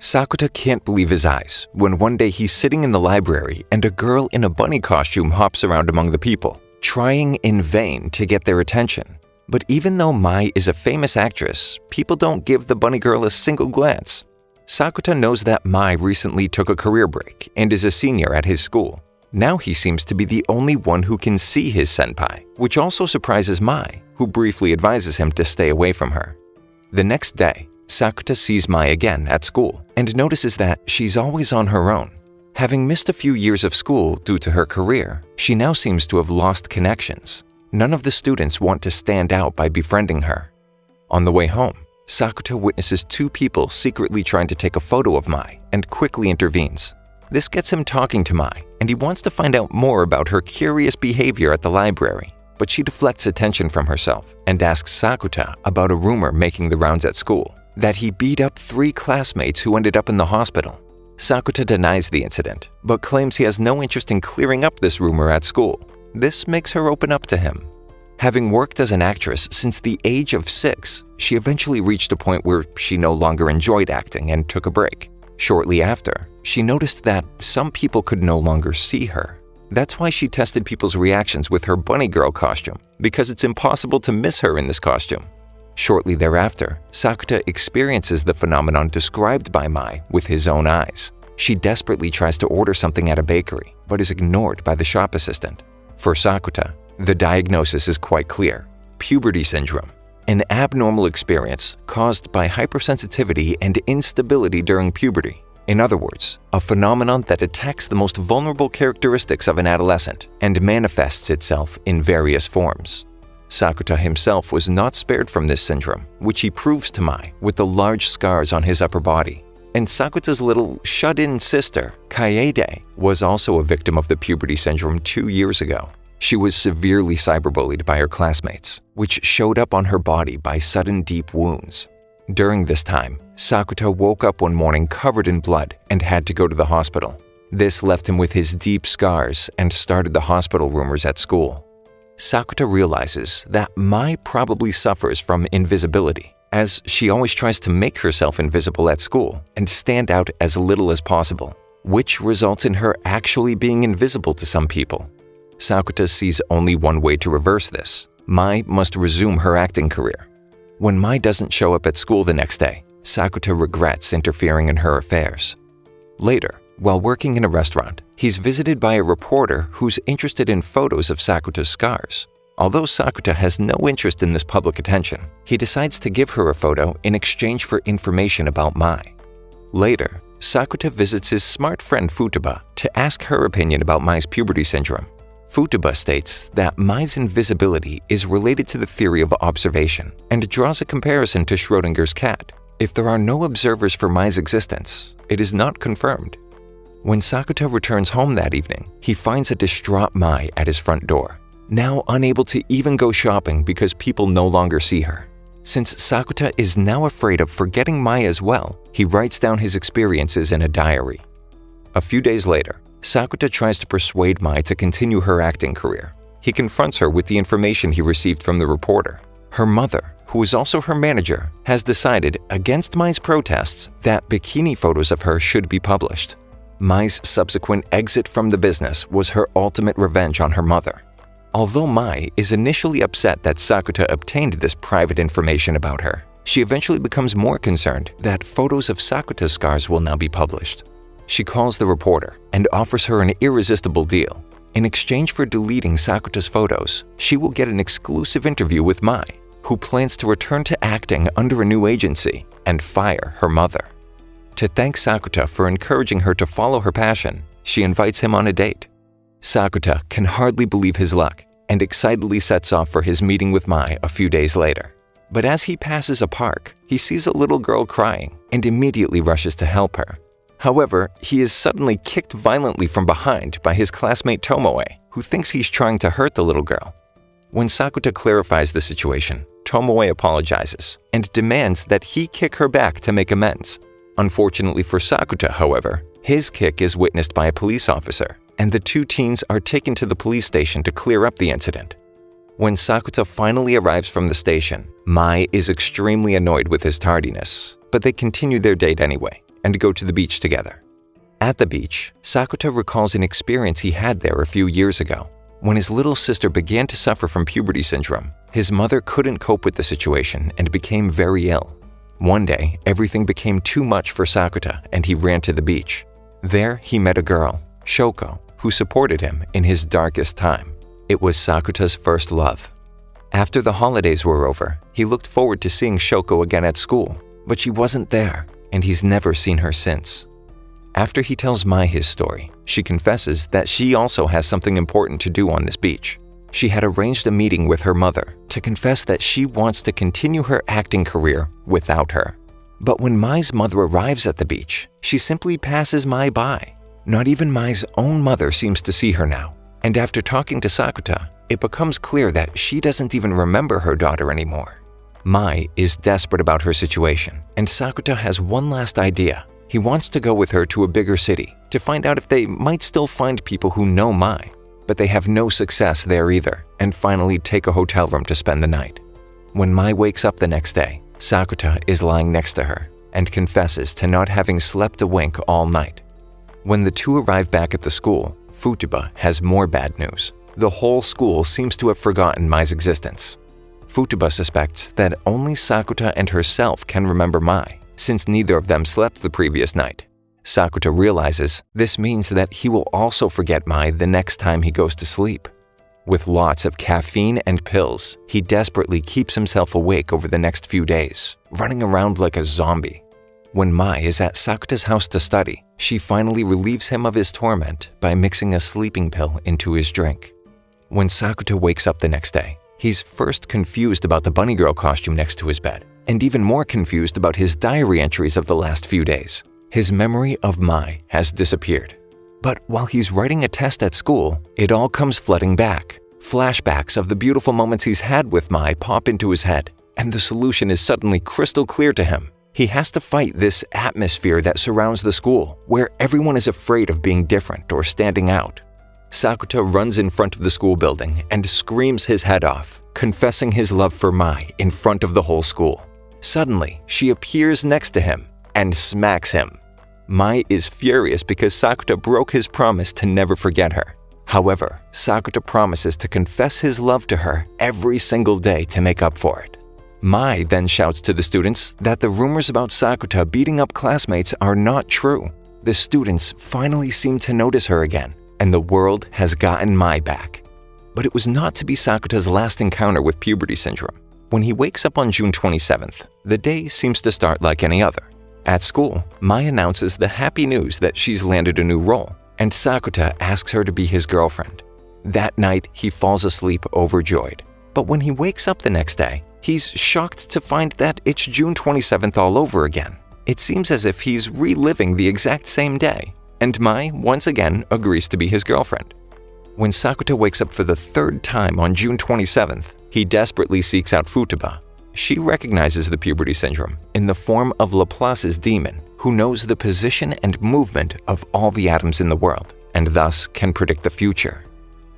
Sakuta can't believe his eyes when one day he's sitting in the library and a girl in a bunny costume hops around among the people, trying in vain to get their attention. But even though Mai is a famous actress, people don't give the bunny girl a single glance. Sakuta knows that Mai recently took a career break and is a senior at his school. Now he seems to be the only one who can see his senpai, which also surprises Mai, who briefly advises him to stay away from her. The next day, Sakuta sees Mai again at school and notices that she's always on her own. Having missed a few years of school due to her career, she now seems to have lost connections. None of the students want to stand out by befriending her. On the way home, Sakuta witnesses two people secretly trying to take a photo of Mai and quickly intervenes. This gets him talking to Mai, and he wants to find out more about her curious behavior at the library. But she deflects attention from herself and asks Sakuta about a rumor making the rounds at school, that he beat up 3 classmates who ended up in the hospital. Sakuta denies the incident, but claims he has no interest in clearing up this rumor at school. This makes her open up to him. Having worked as an actress since the age of 6, she eventually reached a point where she no longer enjoyed acting and took a break. Shortly after, she noticed that some people could no longer see her. That's why she tested people's reactions with her bunny girl costume, because it's impossible to miss her in this costume. Shortly thereafter, Sakuta experiences the phenomenon described by Mai with his own eyes. She desperately tries to order something at a bakery, but is ignored by the shop assistant. For Sakuta, the diagnosis is quite clear: puberty syndrome, an abnormal experience caused by hypersensitivity and instability during puberty. In other words, a phenomenon that attacks the most vulnerable characteristics of an adolescent and manifests itself in various forms. Sakuta himself was not spared from this syndrome, which he proves to Mai with the large scars on his upper body. And Sakuta's little shut-in sister, Kaede, was also a victim of the puberty syndrome 2 years ago. She was severely cyberbullied by her classmates, which showed up on her body by sudden deep wounds. During this time, Sakuta woke up one morning covered in blood and had to go to the hospital. This left him with his deep scars and started the hospital rumors at school. Sakuta realizes that Mai probably suffers from invisibility, as she always tries to make herself invisible at school and stand out as little as possible, which results in her actually being invisible to some people. Sakuta sees only one way to reverse this. Mai must resume her acting career. When Mai doesn't show up at school the next day, Sakuta regrets interfering in her affairs. Later, while working in a restaurant, he's visited by a reporter who's interested in photos of Sakuta's scars. Although Sakuta has no interest in this public attention, he decides to give her a photo in exchange for information about Mai. Later, Sakuta visits his smart friend Futaba to ask her opinion about Mai's puberty syndrome. Futaba states that Mai's invisibility is related to the theory of observation and draws a comparison to Schrödinger's cat. If there are no observers for Mai's existence, it is not confirmed. When Sakuta returns home that evening, he finds a distraught Mai at his front door, now unable to even go shopping because people no longer see her. Since Sakuta is now afraid of forgetting Mai as well, he writes down his experiences in a diary. A few days later, Sakuta tries to persuade Mai to continue her acting career. He confronts her with the information he received from the reporter. Her mother, who is also her manager, has decided, against Mai's protests, that bikini photos of her should be published. Mai's subsequent exit from the business was her ultimate revenge on her mother. Although Mai is initially upset that Sakuta obtained this private information about her, she eventually becomes more concerned that photos of Sakuta's scars will now be published. She calls the reporter and offers her an irresistible deal. In exchange for deleting Sakuta's photos, she will get an exclusive interview with Mai, who plans to return to acting under a new agency and fire her mother. To thank Sakuta for encouraging her to follow her passion, she invites him on a date. Sakuta can hardly believe his luck and excitedly sets off for his meeting with Mai a few days later. But as he passes a park, he sees a little girl crying and immediately rushes to help her. However, he is suddenly kicked violently from behind by his classmate Tomoe, who thinks he's trying to hurt the little girl. When Sakuta clarifies the situation, Tomoe apologizes and demands that he kick her back to make amends. Unfortunately for Sakuta, however, his kick is witnessed by a police officer, and the two teens are taken to the police station to clear up the incident. When Sakuta finally arrives from the station, Mai is extremely annoyed with his tardiness, but they continue their date anyway, and go to the beach together. At the beach, Sakuta recalls an experience he had there a few years ago. When his little sister began to suffer from puberty syndrome, his mother couldn't cope with the situation and became very ill. One day, everything became too much for Sakuta and he ran to the beach. There, he met a girl, Shoko, who supported him in his darkest time. It was Sakuta's first love. After the holidays were over, he looked forward to seeing Shoko again at school, but she wasn't there, and he's never seen her since. After he tells Mai his story, she confesses that she also has something important to do on this beach. She had arranged a meeting with her mother to confess that she wants to continue her acting career without her. But when Mai's mother arrives at the beach, she simply passes Mai by. Not even Mai's own mother seems to see her now, and after talking to Sakuta, it becomes clear that she doesn't even remember her daughter anymore. Mai is desperate about her situation, and Sakuta has one last idea. He wants to go with her to a bigger city to find out if they might still find people who know Mai, but they have no success there either, and finally take a hotel room to spend the night. When Mai wakes up the next day, Sakuta is lying next to her and confesses to not having slept a wink all night. When the two arrive back at the school, Futaba has more bad news. The whole school seems to have forgotten Mai's existence. Futaba suspects that only Sakuta and herself can remember Mai, since neither of them slept the previous night. Sakuta realizes this means that he will also forget Mai the next time he goes to sleep. With lots of caffeine and pills, he desperately keeps himself awake over the next few days, running around like a zombie. When Mai is at Sakuta's house to study, she finally relieves him of his torment by mixing a sleeping pill into his drink. When Sakuta wakes up the next day, he's first confused about the bunny girl costume next to his bed, and even more confused about his diary entries of the last few days. His memory of Mai has disappeared. But while he's writing a test at school, it all comes flooding back. Flashbacks of the beautiful moments he's had with Mai pop into his head, and the solution is suddenly crystal clear to him. He has to fight this atmosphere that surrounds the school, where everyone is afraid of being different or standing out. Sakuta runs in front of the school building and screams his head off, confessing his love for Mai in front of the whole school. Suddenly, she appears next to him and smacks him. Mai is furious because Sakuta broke his promise to never forget her. However, Sakuta promises to confess his love to her every single day to make up for it. Mai then shouts to the students that the rumors about Sakuta beating up classmates are not true. The students finally seem to notice her again, and the world has gotten Mai back. But it was not to be Sakuta's last encounter with puberty syndrome. When he wakes up on June 27th, the day seems to start like any other. At school, Mai announces the happy news that she's landed a new role, and Sakuta asks her to be his girlfriend. That night, he falls asleep overjoyed. But when he wakes up the next day, he's shocked to find that it's June 27th all over again. It seems as if he's reliving the exact same day, and Mai once again agrees to be his girlfriend. When Sakuta wakes up for the third time on June 27th, he desperately seeks out Futaba. She recognizes the puberty syndrome in the form of Laplace's demon, who knows the position and movement of all the atoms in the world, and thus can predict the future.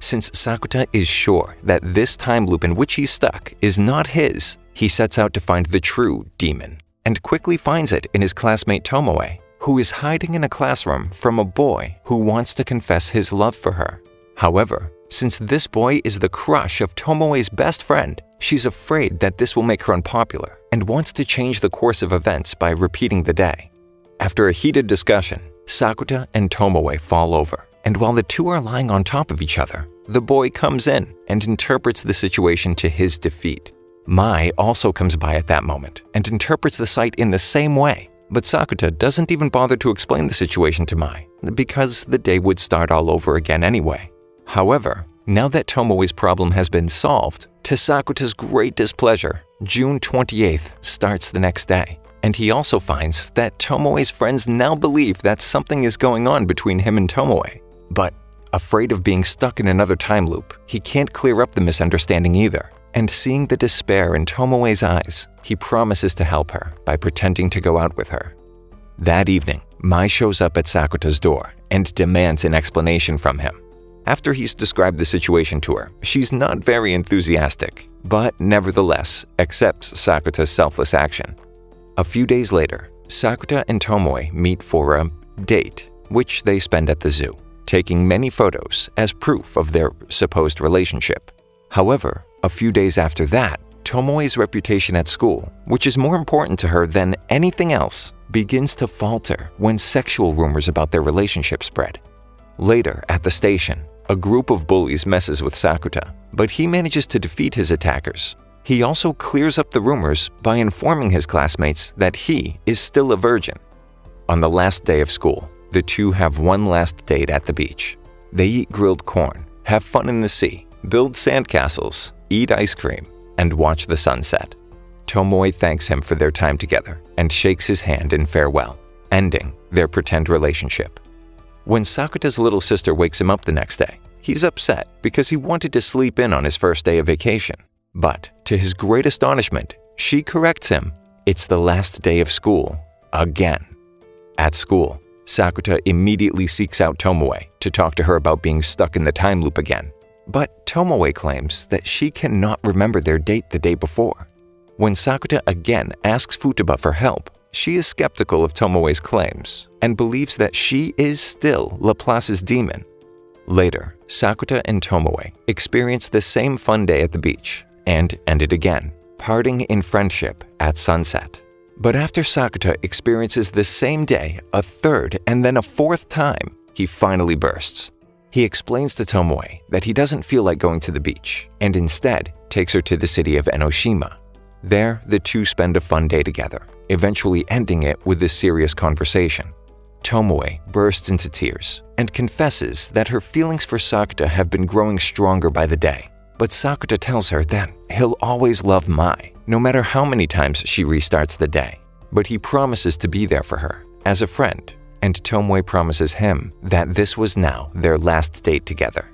Since Sakuta is sure that this time loop in which he's stuck is not his, he sets out to find the true demon, and quickly finds it in his classmate Tomoe, who is hiding in a classroom from a boy who wants to confess his love for her. However, since this boy is the crush of Tomoe's best friend, she's afraid that this will make her unpopular and wants to change the course of events by repeating the day. After a heated discussion, Sakuta and Tomoe fall over, and while the two are lying on top of each other, the boy comes in and interprets the situation to his defeat. Mai also comes by at that moment and interprets the sight in the same way, but Sakuta doesn't even bother to explain the situation to Mai, because the day would start all over again anyway. However, now that Tomoe's problem has been solved, to Sakuta's great displeasure, June 28th starts the next day, and he also finds that Tomoe's friends now believe that something is going on between him and Tomoe. But, afraid of being stuck in another time loop, he can't clear up the misunderstanding either. And seeing the despair in Tomoe's eyes, he promises to help her by pretending to go out with her. That evening, Mai shows up at Sakuta's door and demands an explanation from him. After he's described the situation to her, she's not very enthusiastic, but nevertheless accepts Sakuta's selfless action. A few days later, Sakuta and Tomoe meet for a date, which they spend at the zoo, taking many photos as proof of their supposed relationship. However, a few days after that, Tomoe's reputation at school, which is more important to her than anything else, begins to falter when sexual rumors about their relationship spread. Later, at the station, a group of bullies messes with Sakuta, but he manages to defeat his attackers. He also clears up the rumors by informing his classmates that he is still a virgin. On the last day of school, the two have one last date at the beach. They eat grilled corn, have fun in the sea, build sandcastles, eat ice cream, and watch the sunset. Tomoe thanks him for their time together and shakes his hand in farewell, ending their pretend relationship. When Sakuta's little sister wakes him up the next day, he's upset because he wanted to sleep in on his first day of vacation. But, to his great astonishment, she corrects him. It's the last day of school, again. At school, Sakuta immediately seeks out Tomoe to talk to her about being stuck in the time loop again. But Tomoe claims that she cannot remember their date the day before. When Sakuta again asks Futaba for help, she is skeptical of Tomoe's claims and believes that she is still Laplace's demon. Later, Sakuta and Tomoe experience the same fun day at the beach and end it again, parting in friendship at sunset. But after Sakuta experiences the same day a third and then a fourth time, he finally bursts. He explains to Tomoe that he doesn't feel like going to the beach and instead takes her to the city of Enoshima. There, the two spend a fun day together, eventually ending it with a serious conversation. Tomoe bursts into tears and confesses that her feelings for Sakuta have been growing stronger by the day. But Sakuta tells her that he'll always love Mai, no matter how many times she restarts the day. But he promises to be there for her, as a friend, and Tomoe promises him that this was now their last date together.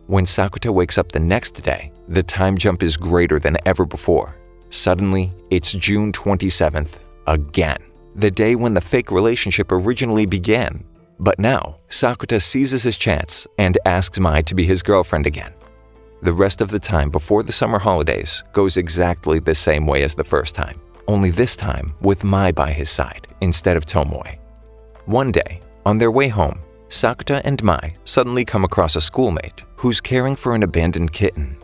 When Sakuta wakes up the next day, the time jump is greater than ever before. Suddenly, it's June 27th, again, the day when the fake relationship originally began. But now, Sakuta seizes his chance and asks Mai to be his girlfriend again. The rest of the time before the summer holidays goes exactly the same way as the first time, only this time with Mai by his side instead of Tomoe. One day, on their way home, Sakuta and Mai suddenly come across a schoolmate who's caring for an abandoned kitten.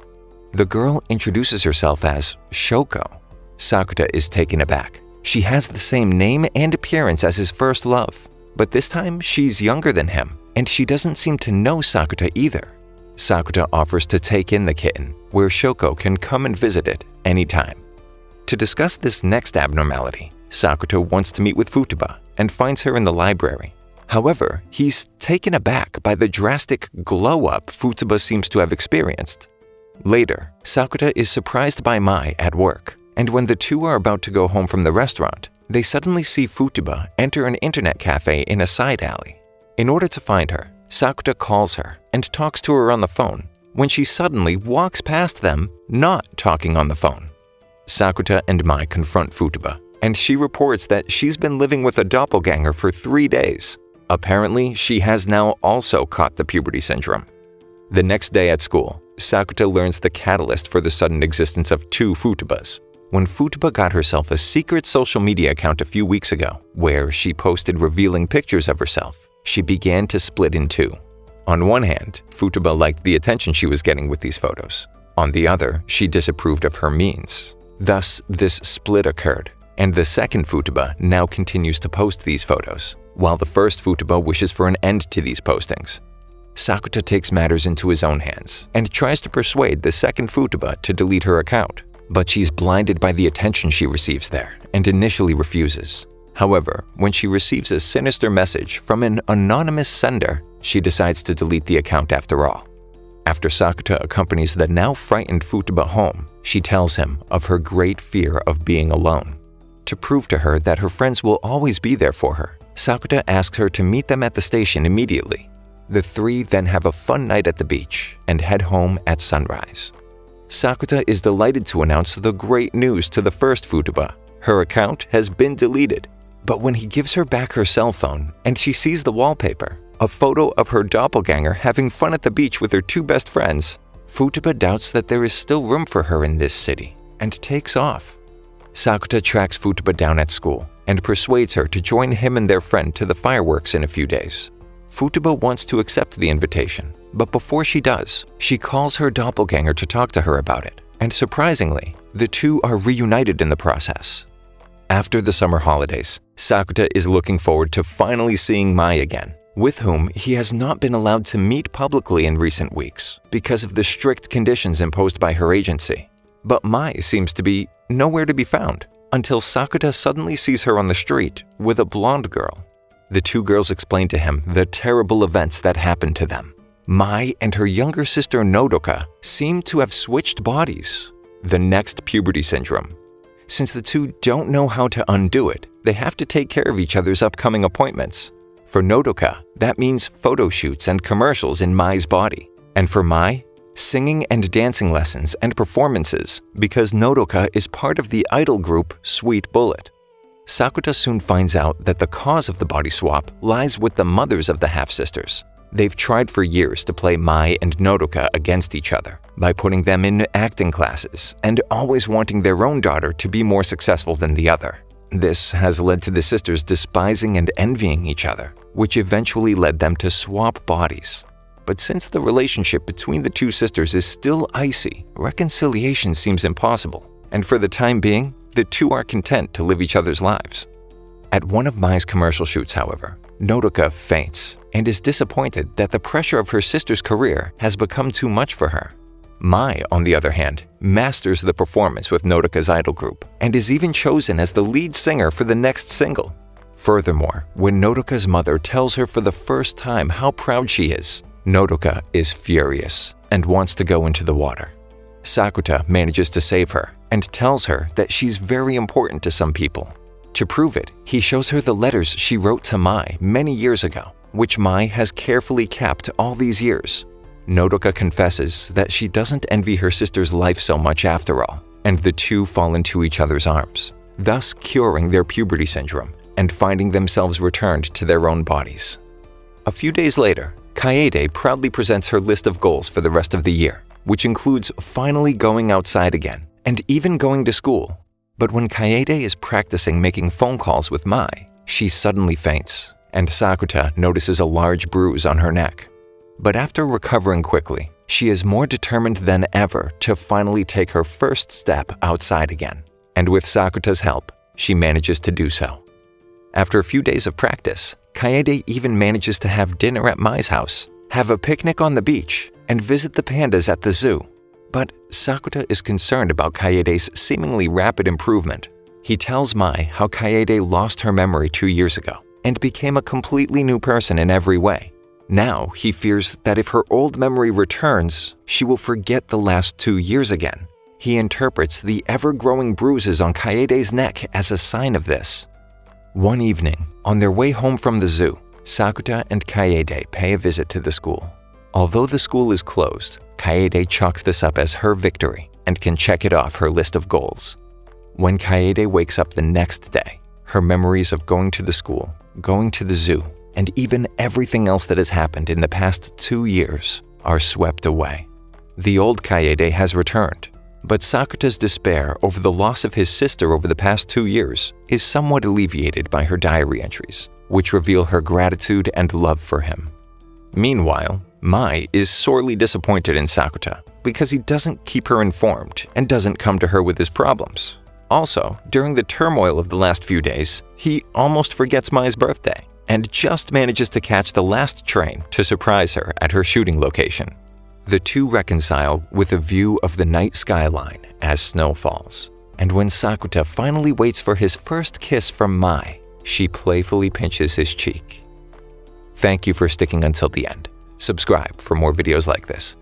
The girl introduces herself as Shoko. Sakuta is taken aback. She has the same name and appearance as his first love, but this time she's younger than him, and she doesn't seem to know Sakuta either. Sakuta offers to take in the kitten, where Shoko can come and visit it anytime. To discuss this next abnormality, Sakuta wants to meet with Futaba and finds her in the library. However, he's taken aback by the drastic glow-up Futaba seems to have experienced. Later, Sakuta is surprised by Mai at work, and when the two are about to go home from the restaurant, they suddenly see Futaba enter an internet cafe in a side alley. In order to find her, Sakuta calls her and talks to her on the phone when she suddenly walks past them, not talking on the phone. Sakuta and Mai confront Futaba, and she reports that she's been living with a doppelganger for 3 days. Apparently, she has now also caught the puberty syndrome. The next day at school, Sakuta learns the catalyst for the sudden existence of two Futabas. When Futaba got herself a secret social media account a few weeks ago, where she posted revealing pictures of herself, she began to split in two. On one hand, Futaba liked the attention she was getting with these photos. On the other, she disapproved of her means. Thus, this split occurred, and the second Futaba now continues to post these photos, while the first Futaba wishes for an end to these postings. Sakuta takes matters into his own hands and tries to persuade the second Futaba to delete her account, but she's blinded by the attention she receives there and initially refuses. However, when she receives a sinister message from an anonymous sender, she decides to delete the account after all. After Sakuta accompanies the now frightened Futaba home, she tells him of her great fear of being alone. To prove to her that her friends will always be there for her, Sakuta asks her to meet them at the station immediately. The three then have a fun night at the beach and head home at sunrise. Sakuta is delighted to announce the great news to the first Futaba. Her account has been deleted. But when he gives her back her cell phone and she sees the wallpaper, a photo of her doppelganger having fun at the beach with her two best friends, Futaba doubts that there is still room for her in this city and takes off. Sakuta tracks Futaba down at school and persuades her to join him and their friend to the fireworks in a few days. Futaba wants to accept the invitation, but before she does, she calls her doppelganger to talk to her about it, and surprisingly, the two are reunited in the process. After the summer holidays, Sakuta is looking forward to finally seeing Mai again, with whom he has not been allowed to meet publicly in recent weeks because of the strict conditions imposed by her agency. But Mai seems to be nowhere to be found until Sakuta suddenly sees her on the street with a blonde girl. The two girls explain to him the terrible events that happened to them. Mai and her younger sister Nodoka seem to have switched bodies. The next puberty syndrome. Since the two don't know how to undo it, they have to take care of each other's upcoming appointments. For Nodoka, that means photo shoots and commercials in Mai's body. And for Mai, singing and dancing lessons and performances because Nodoka is part of the idol group Sweet Bullet. Sakuta soon finds out that the cause of the body swap lies with the mothers of the half-sisters. They've tried for years to play Mai and Nodoka against each other by putting them in acting classes and always wanting their own daughter to be more successful than the other. This has led to the sisters despising and envying each other, which eventually led them to swap bodies. But since the relationship between the two sisters is still icy, reconciliation seems impossible, and for the time being, the two are content to live each other's lives. At one of Mai's commercial shoots, however, Nodoka faints and is disappointed that the pressure of her sister's career has become too much for her. Mai, on the other hand, masters the performance with Nodoka's idol group and is even chosen as the lead singer for the next single. Furthermore, when Nodoka's mother tells her for the first time how proud she is, Nodoka is furious and wants to go into the water. Sakuta manages to save her and tells her that she's very important to some people. To prove it, he shows her the letters she wrote to Mai many years ago, which Mai has carefully kept all these years. Nodoka confesses that she doesn't envy her sister's life so much after all, and the two fall into each other's arms, thus curing their puberty syndrome and finding themselves returned to their own bodies. A few days later, Kaede proudly presents her list of goals for the rest of the year, which includes finally going outside again and even going to school. But when Kaede is practicing making phone calls with Mai, she suddenly faints, and Sakuta notices a large bruise on her neck. But after recovering quickly, she is more determined than ever to finally take her first step outside again, and with Sakuta's help, she manages to do so. After a few days of practice, Kaede even manages to have dinner at Mai's house, have a picnic on the beach, and visit the pandas at the zoo. But Sakuta is concerned about Kaede's seemingly rapid improvement. He tells Mai how Kaede lost her memory 2 years ago and became a completely new person in every way. Now he fears that if her old memory returns, she will forget the last 2 years again. He interprets the ever-growing bruises on Kaede's neck as a sign of this. One evening, on their way home from the zoo, Sakuta and Kaede pay a visit to the school. Although the school is closed, Kaede chalks this up as her victory and can check it off her list of goals. When Kaede wakes up the next day, her memories of going to the school, going to the zoo, and even everything else that has happened in the past 2 years are swept away. The old Kaede has returned, but Sakuta's despair over the loss of his sister over the past 2 years is somewhat alleviated by her diary entries, which reveal her gratitude and love for him. Meanwhile, Mai is sorely disappointed in Sakuta because he doesn't keep her informed and doesn't come to her with his problems. Also, during the turmoil of the last few days, he almost forgets Mai's birthday and just manages to catch the last train to surprise her at her shooting location. The two reconcile with a view of the night skyline as snow falls, and when Sakuta finally waits for his first kiss from Mai, she playfully pinches his cheek. Thank you for sticking until the end. Subscribe for more videos like this.